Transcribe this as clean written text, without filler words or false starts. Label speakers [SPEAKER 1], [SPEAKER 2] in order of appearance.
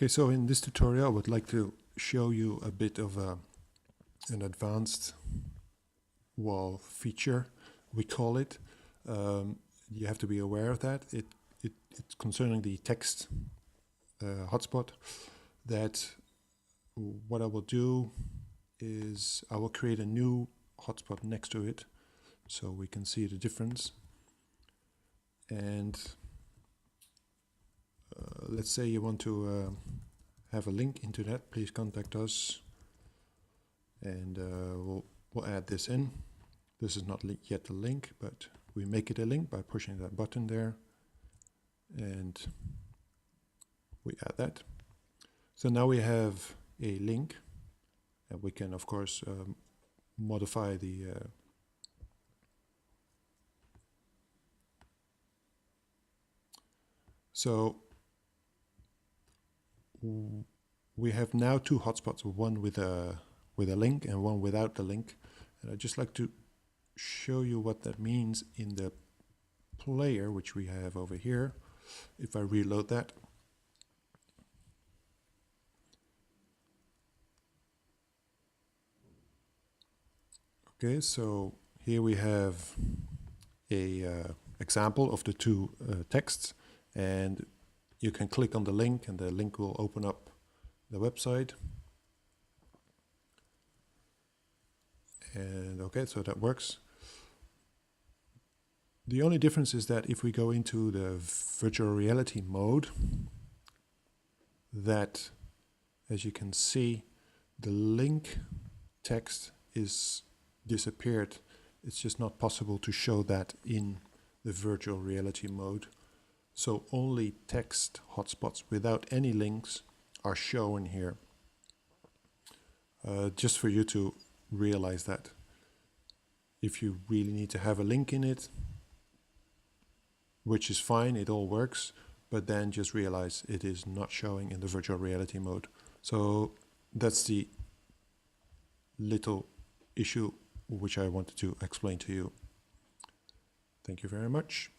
[SPEAKER 1] Okay, so in this tutorial I would like to show you a bit of an advanced wall feature, we call it. You have to be aware of that. It's concerning the text hotspot, that what I will do is I will create a new hotspot next to it so we can see the difference. And let's say you want to have a link into that, please contact us, and we'll add this in. This is not yet a link, but we make it a link by pushing that button there, and we add that. So now we have a link, and we can of course modify the so we have now two hotspots, one with a link and one without the link. And I'd just like to show you what that means in the player, which we have over here. If I reload that, okay, so here we have a example of the two texts, and you can click on the link and the link will open up the website. And okay, so that works. The only difference is that if we go into the virtual reality mode, that, as you can see, the link text is disappeared. It's just not possible to show that in the virtual reality mode. So only text hotspots without any links are shown here. Just for you to realize that. If you really need to have a link in it, which is fine, it all works, but then just realize it is not showing in the virtual reality mode. So that's the little issue which I wanted to explain to you. Thank you very much.